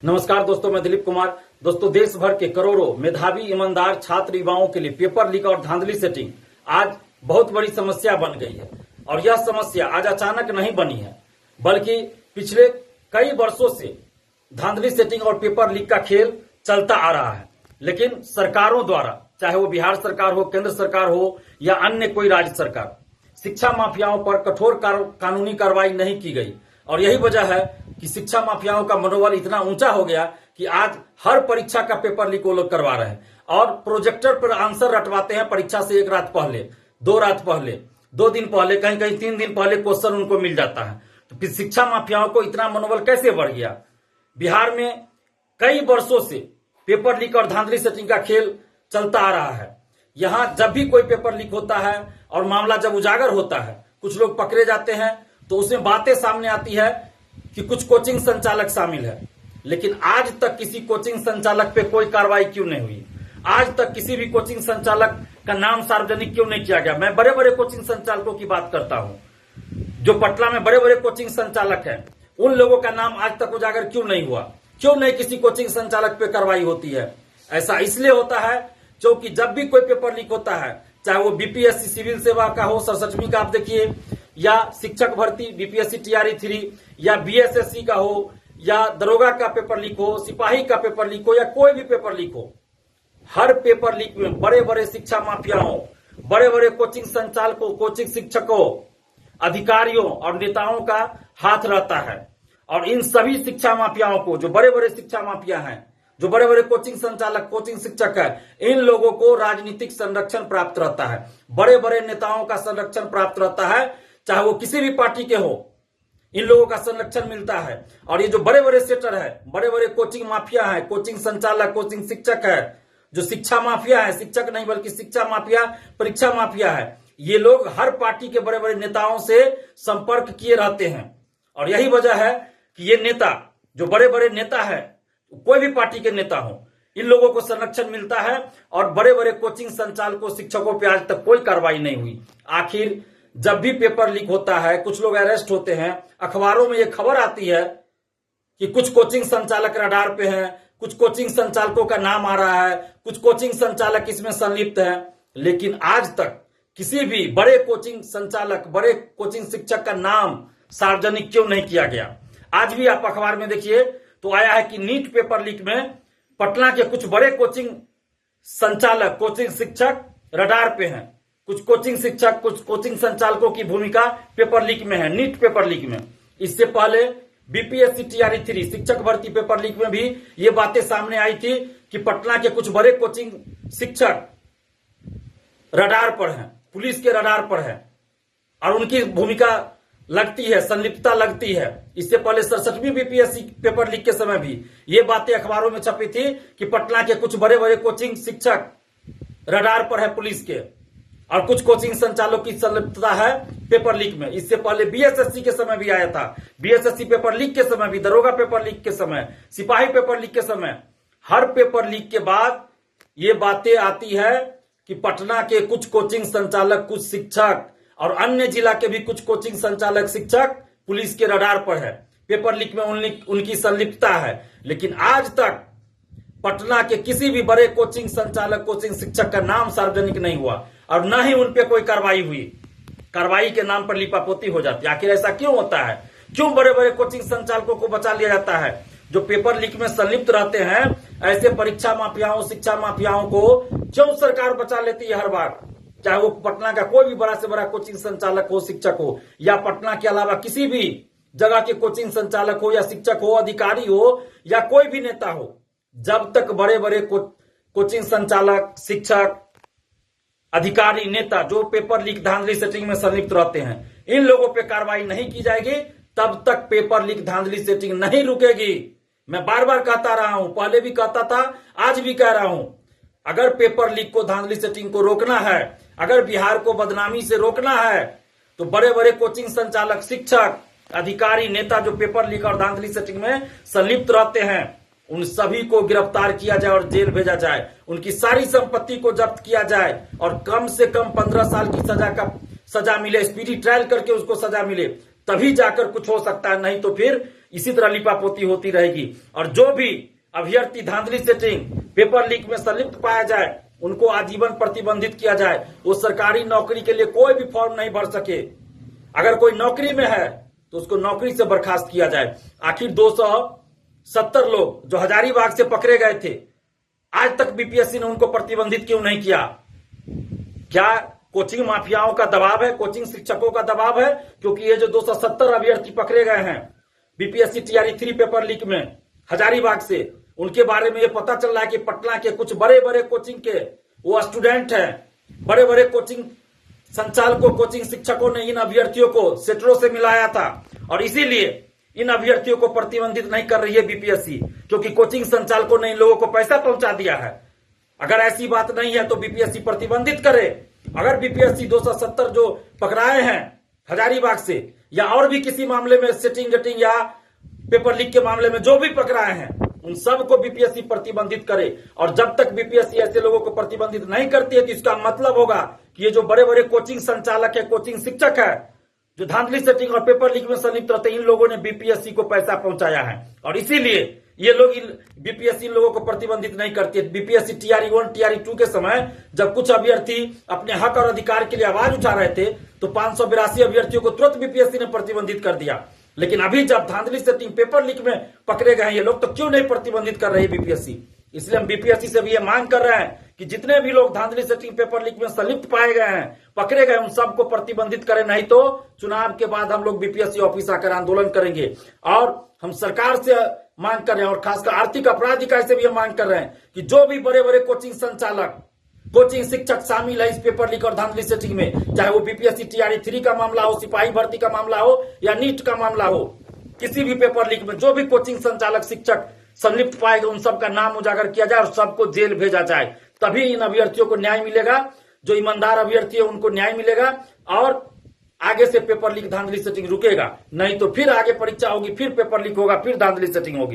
नमस्कार दोस्तों, मैं दिलीप कुमार। दोस्तों, देश भर के करोड़ों मेधावी ईमानदार छात्र युवाओं के लिए पेपर लीक और धांधली सेटिंग आज बहुत बड़ी समस्या बन गई है। और यह समस्या आज अचानक नहीं बनी है, बल्कि पिछले कई वर्षों से धांधली सेटिंग और पेपर लीक का खेल चलता आ रहा है। लेकिन सरकारों द्वारा, चाहे वो बिहार सरकार हो, केंद्र सरकार हो या अन्य कोई राज्य सरकार, शिक्षा माफियाओं पर कठोर कानूनी कार्रवाई नहीं की गई। और यही वजह है कि शिक्षा माफियाओं का मनोबल इतना ऊंचा हो गया कि आज हर परीक्षा का पेपर लीक वो लोग करवा रहे हैं और प्रोजेक्टर पर आंसर रटवाते हैं। परीक्षा से एक रात पहले, 2 रात पहले, 2 दिन पहले, कहीं कहीं 3 दिन पहले क्वेश्चन उनको मिल जाता है। तो फिर शिक्षा माफियाओं को इतना मनोबल कैसे बढ़ गया? बिहार में कई वर्षों से पेपर लीक और धांधली सेटिंग का खेल चलता आ रहा है। यहां जब भी कोई पेपर लीक होता है और मामला जब उजागर होता है, कुछ लोग पकड़े जाते हैं, तो उसमें बातें सामने आती है कि कुछ कोचिंग संचालक शामिल है। लेकिन आज तक किसी कोचिंग संचालक पे कोई कार्रवाई क्यों नहीं हुई? आज तक किसी भी कोचिंग संचालक का नाम सार्वजनिक क्यों नहीं किया गया? मैं बड़े बड़े कोचिंग संचालकों की बात करता हूं, जो पटना में बड़े बड़े कोचिंग संचालक हैं। उन लोगों का नाम आज तक उजागर क्यों नहीं हुआ? क्यों नहीं किसी कोचिंग संचालक पे कार्रवाई होती है? ऐसा इसलिए होता है क्योंकि जब भी कोई पेपर लीक होता है, चाहे वो बीपीएससी सिविल सेवा का हो, 67वीं का आप देखिए, या शिक्षक भर्ती बीपीएससी टीआरई 3, या बीएसएससी का हो, या दरोगा का पेपर लीक हो, सिपाही का पेपर लीक हो, या कोई भी पेपर लीक हो, हर पेपर लीक में बड़े बड़े शिक्षा माफियाओं, बड़े बड़े कोचिंग संचालकों, कोचिंग शिक्षकों, अधिकारियों और नेताओं का हाथ रहता है। और इन सभी शिक्षा माफियाओं को, जो बड़े बड़े शिक्षा माफिया हैं, जो बड़े बड़े कोचिंग संचालक, कोचिंग शिक्षक है, इन लोगों को राजनीतिक संरक्षण प्राप्त रहता है। बड़े बड़े नेताओं का संरक्षण प्राप्त रहता है, चाहे वो किसी भी पार्टी के हो, इन लोगों का संरक्षण मिलता है। और ये जो बड़े बड़े सेटर है, बड़े बड़े कोचिंग माफिया है, कोचिंग संचालक, कोचिंग शिक्षक है, जो शिक्षा माफिया है, शिक्षक नहीं बल्कि शिक्षा माफिया, परीक्षा माफिया है, ये लोग हर पार्टी के बड़े बड़े नेताओं से संपर्क किए रहते हैं। और यही वजह है कि ये नेता, जो बड़े बड़े नेता है, कोई भी पार्टी के नेता हो, इन लोगों को संरक्षण मिलता है। और बड़े बड़े कोचिंग संचालकों, शिक्षकों पे आज तक कोई कार्रवाई नहीं हुई। आखिर जब भी पेपर लीक होता है, कुछ लोग अरेस्ट होते हैं, अखबारों में ये खबर आती है कि कुछ कोचिंग संचालक रडार पे हैं, कुछ कोचिंग संचालकों का नाम आ रहा है, कुछ कोचिंग संचालक इसमें संलिप्त हैं। लेकिन आज तक किसी भी बड़े कोचिंग संचालक, बड़े कोचिंग शिक्षक का नाम सार्वजनिक क्यों नहीं किया गया? आज भी आप अखबार में देखिए तो आया है कि नीट पेपर लीक में पटना के कुछ बड़े कोचिंग संचालक, कोचिंग शिक्षक रडार पे हैं। कुछ कोचिंग शिक्षक, कुछ कोचिंग संचालकों की भूमिका पेपर लीक में है, नीट पेपर लीक में। इससे पहले बीपीएससी टीआरई 3 शिक्षक भर्ती पेपर लीक में भी ये बातें सामने आई थी कि पटना के कुछ बड़े कोचिंग शिक्षक रडार पर हैं, पुलिस के रडार पर है और उनकी भूमिका लगती है, संलिप्तता लगती है। इससे पहले 67वीं बीपीएससी पेपर लीक के समय भी ये बातें अखबारों में छपी थी कि पटना के कुछ बड़े बड़े कोचिंग शिक्षक रडार पर है पुलिस के, और कुछ कोचिंग संचालकों की संलिप्तता है पेपर लीक में। इससे पहले बीएसएससी के समय भी आया था, बीएसएससी पेपर लीक के समय भी, दरोगा पेपर लीक के समय, सिपाही पेपर लीक के समय। हर पेपर लीक के बाद ये बातें आती है कि पटना के कुछ कोचिंग संचालक, कुछ शिक्षक और अन्य जिला के भी कुछ कोचिंग संचालक, शिक्षक पुलिस के रडार पर है, पेपर लीक में उनकी संलिप्तता है। लेकिन आज तक पटना के किसी भी बड़े कोचिंग संचालक, कोचिंग शिक्षक का नाम सार्वजनिक नहीं हुआ और न ही उन पे कोई कार्रवाई हुई। कार्रवाई के नाम पर लिपापोती हो जाती है। आखिर ऐसा क्यों होता है? क्यों बड़े बड़े कोचिंग संचालकों को बचा लिया जाता है? जो पेपर लीक में संलिप्त रहते हैं, ऐसे परीक्षा माफियाओं, शिक्षा माफियाओं को क्यों सरकार बचा लेती है हर बार? चाहे वो पटना का कोई भी बड़ा से बड़ा कोचिंग संचालक हो, शिक्षक हो, या पटना के अलावा किसी भी जगह के कोचिंग संचालक हो, या शिक्षक हो, अधिकारी हो, या कोई भी नेता हो, जब तक बड़े बड़े कोचिंग संचालक, शिक्षक, अधिकारी, नेता जो पेपर लीक, धांधली सेटिंग में संलिप्त रहते हैं, इन लोगों पे कार्रवाई नहीं की जाएगी, तब तक पेपर लीक, धांधली सेटिंग नहीं रुकेगी। मैं बार बार कहता रहा हूं, पहले भी कहता था, आज भी कह रहा हूं, अगर पेपर लीक को, धांधली सेटिंग को रोकना है, अगर बिहार को बदनामी से रोकना है, तो बड़े बड़े कोचिंग संचालक, शिक्षक, अधिकारी, नेता जो पेपर लीक और धांधली सेटिंग में संलिप्त रहते हैं, उन सभी को गिरफ्तार किया जाए और जेल भेजा जाए। उनकी सारी संपत्ति को जब्त किया जाए और कम से कम 15 साल की सजा मिले, स्पीडी ट्रायल करके उसको सजा मिले, तभी जाकर कुछ हो सकता है, नहीं तो फिर इसी तरह लिपापोती होती रहेगी। और जो भी अभ्यर्थी धांधली सेटिंग पेपर लीक में संलिप्त पाया जाए उनको आजीवन प्रतिबंधित किया जाए। वो सरकारी नौकरी के लिए कोई भी फॉर्म नहीं भर सके। अगर कोई नौकरी में है तो उसको नौकरी से बर्खास्त किया जाए। आखिर 270 लोग जो हजारीबाग से पकड़े गए थे, आज तक बीपीएससी ने उनको प्रतिबंधित क्यों नहीं किया? क्या कोचिंग माफियाओं का दबाव है, कोचिंग शिक्षकों का दबाव है? क्योंकि ये जो 270 अभ्यर्थी पकड़े गए हैं बीपीएससी टीआरई 3 पेपर लीक में हजारीबाग से, उनके बारे में ये पता चल रहा है कि पटना के कुछ बड़े बड़े कोचिंग के वो स्टूडेंट हैं। बड़े बड़े कोचिंग संचालकों, कोचिंग शिक्षकों ने इन अभ्यर्थियों को सेटरों से मिलाया था और इसीलिए इन अभ्यर्थियों को प्रतिबंधित नहीं कर रही है बीपीएससी, क्योंकि कोचिंग संचालकों ने इन लोगों को पैसा पहुंचा दिया है। अगर ऐसी बात नहीं है तो बीपीएससी प्रतिबंधित करे। अगर बीपीएससी 270 जो पकड़ाए हैं हजारीबाग से या और भी किसी मामले में सेटिंग गेटिंग या पेपर लीक के मामले में जो भी पकड़ाए हैं, उन सबको बीपीएससी प्रतिबंधित करे। और जब तक बीपीएससी ऐसे लोगों को प्रतिबंधित नहीं करती है तो इसका मतलब होगा कि ये जो बड़े बड़े कोचिंग संचालक है, कोचिंग शिक्षक है, जो धांधली सेटिंग और पेपर लीक में संलिप्त रहते हैं, इन लोगों ने बीपीएससी को पैसा पहुंचाया है और इसीलिए ये लोग बीपीएससी इन लोगों को प्रतिबंधित नहीं करती है। बीपीएससी टीआरई 1 टीआरई 2 के समय जब कुछ अभ्यर्थी अपने हक और अधिकार के लिए आवाज उठा रहे थे तो 582 अभ्यर्थियों को तुरंत बीपीएससी ने प्रतिबंधित कर दिया। लेकिन अभी जब धांधली सेटिंग पेपर लीक में पकड़े गए ये लोग, तो क्यों नहीं प्रतिबंधित कर रही है बीपीएससी? इसलिए हम बीपीएससी से भी ये मांग कर रहे हैं कि जितने भी लोग धांधली सेटिंग पेपर लीक में संलिप्त पाए गए हैं, पकड़े गए, उन सबको प्रतिबंधित करें, नहीं तो चुनाव के बाद हम लोग बीपीएससी ऑफिस आकर आंदोलन करेंगे। और हम सरकार से मांग कर रहे हैं और खासकर आर्थिक अपराध इकाई से भी हम मांग कर रहे हैं कि जो भी बड़े बड़े कोचिंग संचालक, कोचिंग शिक्षक शामिल है इस पेपर लीक और धांधली सेटिंग में, चाहे वो बीपीएससी टीआरई 3 का मामला हो, सिपाही भर्ती का मामला हो या नीट का मामला हो, किसी भी पेपर लीक में जो भी कोचिंग संचालक शिक्षक संलिप्त पाएगा उन सबका नाम उजागर किया जाए और सबको जेल भेजा जाए। तभी इन अभ्यर्थियों को न्याय मिलेगा, जो ईमानदार अभ्यर्थी है उनको न्याय मिलेगा और आगे से पेपर लीक धांधली सेटिंग रुकेगा। नहीं तो फिर आगे परीक्षा होगी, फिर पेपर लीक होगा, फिर धांधली सेटिंग होगी।